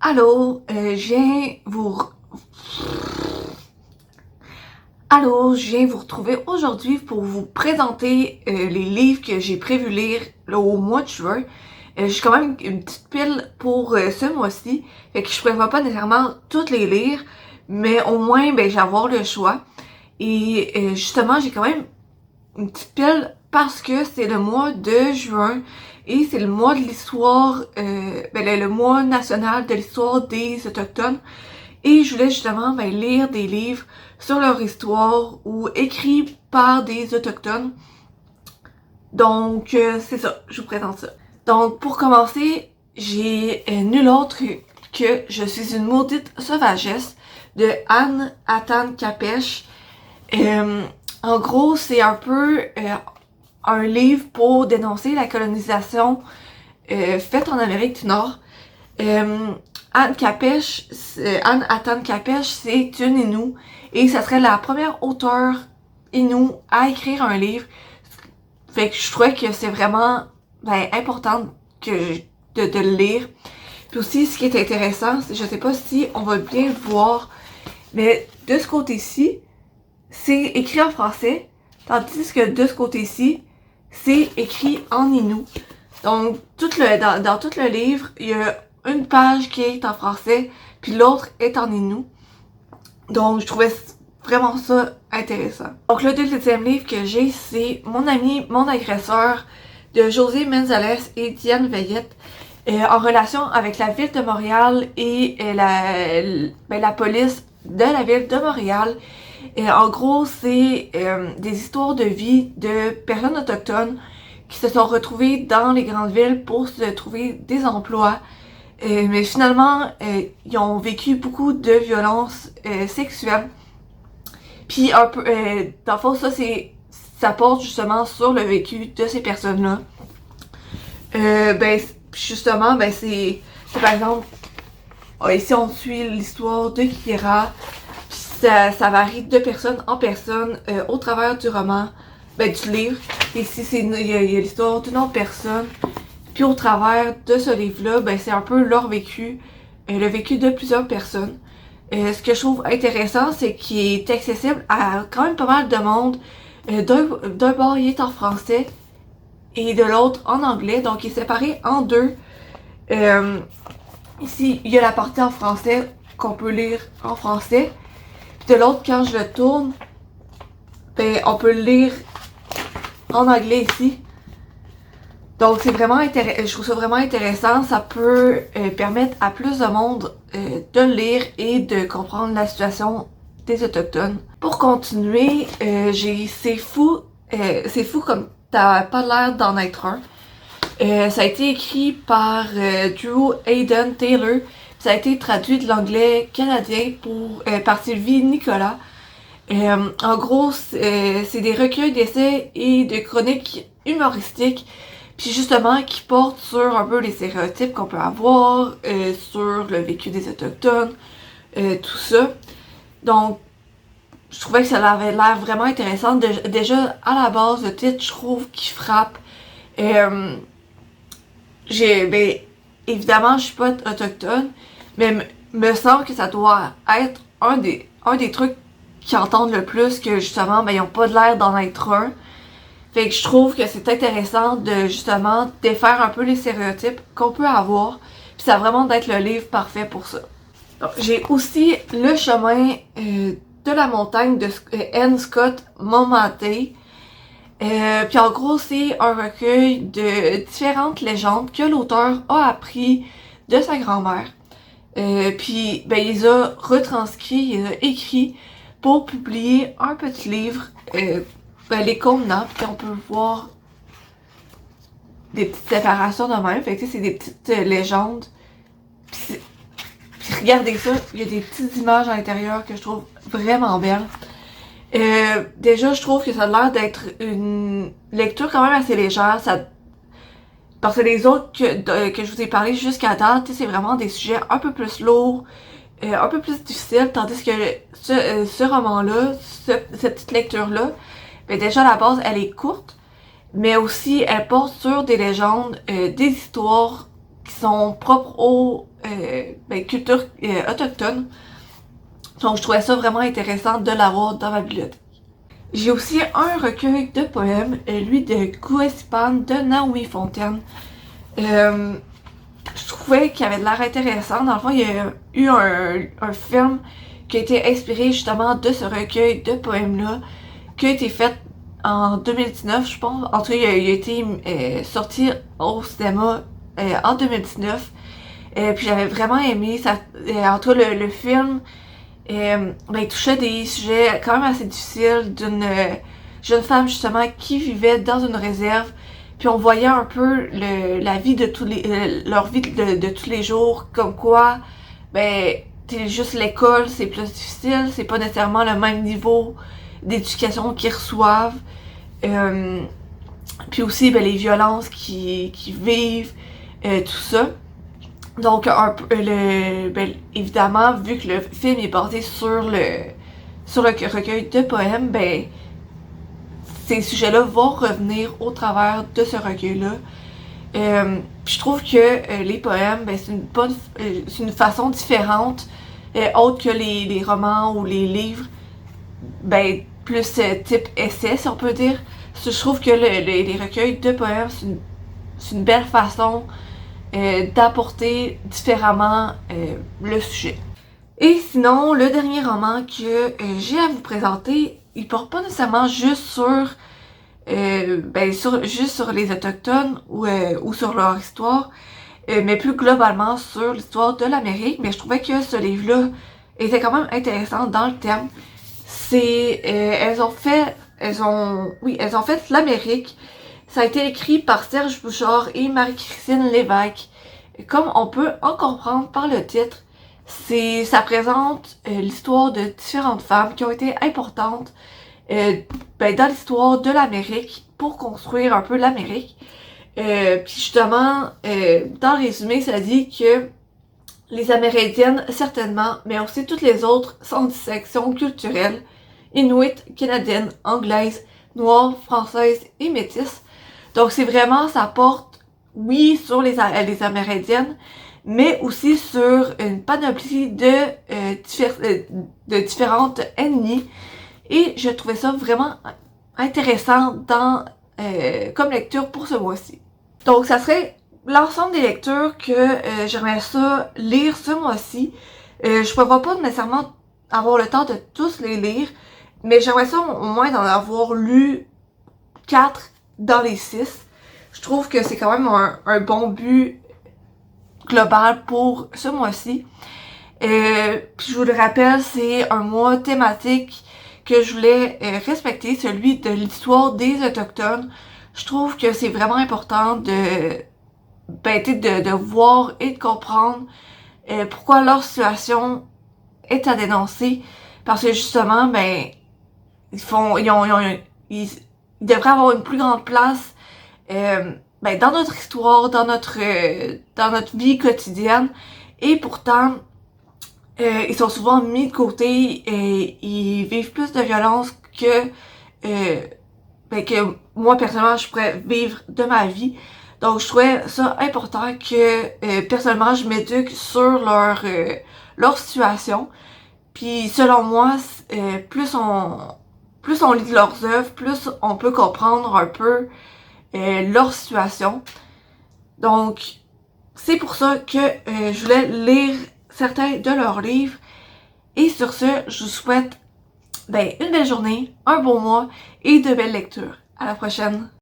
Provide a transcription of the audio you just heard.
Je viens vous retrouver aujourd'hui pour vous présenter les livres que j'ai prévu lire là, au mois de juin. J'ai quand même une petite pile pour ce mois-ci, fait que je prévois pas nécessairement toutes les lire, mais au moins je vais avoir le choix. Et justement, j'ai quand même une petite pile parce que c'est le mois de juin et c'est le mois de l'histoire, le mois national de l'histoire des Autochtones. Et je voulais justement lire des livres sur leur histoire ou écrits par des Autochtones. Donc, c'est ça, je vous présente ça. Donc, pour commencer, j'ai nul autre que Je suis une maudite sauvagesse de Anne Atan Capech. En gros, c'est un peu un livre pour dénoncer la colonisation faite en Amérique du Nord. Anne Atan Capech, c'est une Innu et ça serait la première auteure Innu à écrire un livre. Fait que je trouvais que c'est vraiment important de le lire. Puis aussi, ce qui est intéressant, je sais pas si on va bien le voir, mais de ce côté-ci, c'est écrit en français, tandis que de ce côté-ci, c'est écrit en Innu. Donc, dans tout le livre, il y a une page qui est en français, puis l'autre est en Innu. Donc, je trouvais vraiment ça intéressant. Donc, le deuxième livre que j'ai, c'est Mon ami, mon agresseur de José Menzales et Diane Veillette, en relation avec la ville de Montréal et la police de la ville de Montréal. En gros, c'est des histoires de vie de personnes autochtones qui se sont retrouvées dans les grandes villes pour se trouver des emplois. Mais finalement, ils ont vécu beaucoup de violences sexuelles. Puis un peu, dans le fond, ça porte justement sur le vécu de ces personnes-là. Justement, c'est par exemple, ici on suit l'histoire de Kira. Ça varie de personne en personne au travers du roman, du livre. Ici, il y a l'histoire d'une autre personne. Puis au travers de ce livre-là, c'est un peu leur vécu, le vécu de plusieurs personnes. Ce que je trouve intéressant, c'est qu'il est accessible à quand même pas mal de monde. D'un bord, il est en français et de l'autre en anglais, donc il est séparé en deux. Ici, il y a la partie en français qu'on peut lire en français. Puis de l'autre, quand je le tourne, on peut le lire en anglais ici. Donc c'est vraiment intéressant, je trouve ça vraiment intéressant, ça peut permettre à plus de monde de le lire et de comprendre la situation des Autochtones. Pour continuer, j'ai C'est fou comme t'as pas l'air d'en être un. Ça a été écrit par Drew Hayden Taylor, ça a été traduit de l'anglais canadien par Sylvie Nicolas. En gros, c'est des recueils d'essais et de chroniques humoristiques, puis justement qui portent sur un peu les stéréotypes qu'on peut avoir sur le vécu des Autochtones, tout ça. Donc, je trouvais que ça avait l'air vraiment intéressant. Déjà, à la base, le titre, je trouve qu'il frappe. Évidemment, je suis pas autochtone, mais me semble que ça doit être un des trucs qui entendent le plus, que justement, ils ont pas de l'air d'en être un. Fait que je trouve que c'est intéressant de justement défaire un peu les stéréotypes qu'on peut avoir. Puis ça a vraiment d'être le livre parfait pour ça. J'ai aussi Le chemin de la montagne de N. Scott Momanté. Puis en gros, c'est un recueil de différentes légendes que l'auteur a appris de sa grand-mère. Puis il les a retranscrits, il les a écrits pour publier un petit livre, les contenants, puis on peut voir des petites séparations de même. Fait que c'est des petites légendes. Puis regardez ça, il y a des petites images à l'intérieur que je trouve vraiment belles. Déjà, je trouve que ça a l'air d'être une lecture quand même assez légère. Parce que les autres que je vous ai parlé jusqu'à date, c'est vraiment des sujets un peu plus lourds, un peu plus difficiles, tandis que ce roman-là, cette petite lecture-là, déjà à la base, elle est courte, mais aussi elle porte sur des légendes, des histoires qui sont propres aux culture autochtone. Donc je trouvais ça vraiment intéressant de l'avoir dans ma bibliothèque. J'ai aussi un recueil de poèmes, lui de Guesipan de Naomi Fontaine. Je trouvais qu'il avait de l'air intéressant. Dans le fond, il y a eu un film qui a été inspiré justement de ce recueil de poèmes-là, qui a été fait en 2019, je pense. En tout cas, il a été sorti au cinéma en 2019. Puis j'avais vraiment aimé ça. En tout cas, le film il touchait des sujets quand même assez difficiles d'une jeune femme justement qui vivait dans une réserve. Puis on voyait un peu la vie de tous les leur vie de tous les jours, comme quoi juste l'école c'est plus difficile, c'est pas nécessairement le même niveau d'éducation qu'ils reçoivent. Puis aussi les violences qu'ils vivent, tout ça. Donc évidemment, vu que le film est basé sur le recueil de poèmes, ces sujets-là vont revenir au travers de ce recueil-là. Je trouve que les poèmes, c'est une façon différente, autre que les romans ou les livres, plus type essai, si on peut dire. Je trouve que les recueils de poèmes, c'est une belle façon d'apporter différemment le sujet. Et sinon, le dernier roman que j'ai à vous présenter, il porte pas nécessairement juste sur les Autochtones ou sur leur histoire, mais plus globalement sur l'histoire de l'Amérique. Mais je trouvais que ce livre-là était quand même intéressant dans le thème. C'est elles ont fait l'Amérique. Ça a été écrit par Serge Bouchard et Marie-Christine Lévesque. Comme on peut en comprendre par le titre, ça présente l'histoire de différentes femmes qui ont été importantes dans l'histoire de l'Amérique pour construire un peu l'Amérique. Puis justement, dans le résumé, ça dit que les Amérindiennes, certainement, mais aussi toutes les autres, sont dissection culturelle, inuit, canadienne, anglaise, noire, française et métisse. Donc c'est vraiment, ça porte, oui, sur les Amérindiennes, mais aussi sur une panoplie de différentes ethnies. Et je trouvais ça vraiment intéressant comme lecture pour ce mois-ci. Donc ça serait l'ensemble des lectures que j'aimerais ça lire ce mois-ci. Je prévois pas nécessairement avoir le temps de tous les lire, mais j'aimerais ça au moins d'en avoir lu 4 dans les 6. Je trouve que c'est quand même un bon but global pour ce mois-ci. Puis je vous le rappelle, c'est un mois thématique que je voulais respecter, celui de l'histoire des Autochtones. Je trouve que c'est vraiment important de voir et de comprendre pourquoi leur situation est à dénoncer. Parce que justement, ils devraient avoir une plus grande place dans notre histoire, dans notre vie quotidienne. Et pourtant, ils sont souvent mis de côté et ils vivent plus de violence que moi personnellement je pourrais vivre de ma vie. Donc je trouvais ça important que personnellement je m'éduque sur leur situation. Puis selon moi, plus on lit leurs œuvres, plus on peut comprendre un peu leur situation. Donc c'est pour ça que je voulais lire certains de leurs livres. Et sur ce, je vous souhaite une belle journée, un bon mois et de belles lectures. À la prochaine!